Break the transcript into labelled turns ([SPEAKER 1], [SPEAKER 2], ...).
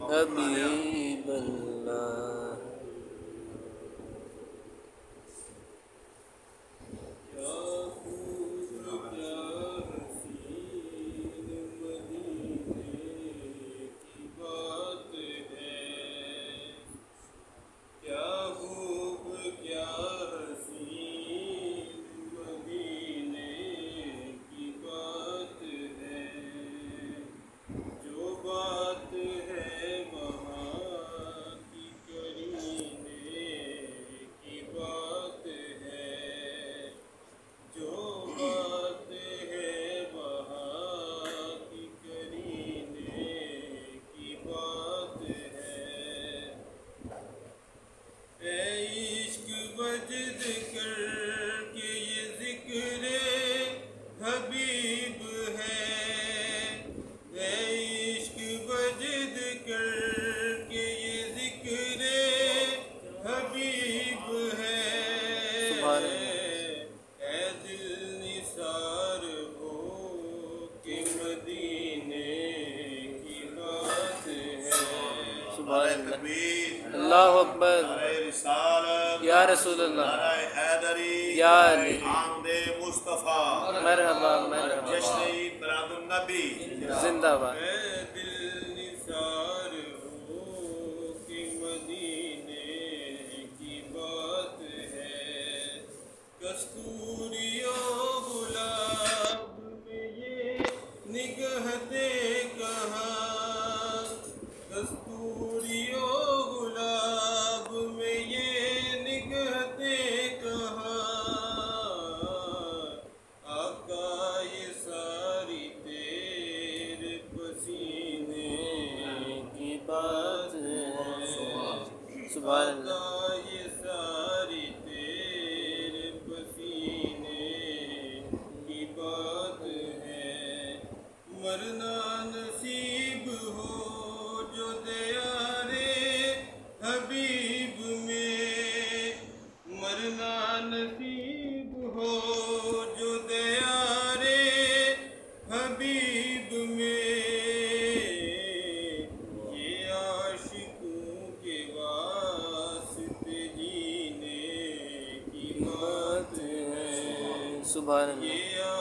[SPEAKER 1] حبیب اللہ اللہ اکبر یا رسول اللہ یا علی مرحبا مرحبا
[SPEAKER 2] جشن میلاد النبی
[SPEAKER 1] زندہ باد سبحان اللہ
[SPEAKER 2] یہ ساری تیرے پسینے کی بات ہے مرنا نصیب ہو جو دیارے حبیب میں مرنا نصیب ہو جو دیارے حبیب میں
[SPEAKER 1] سبحان اللہ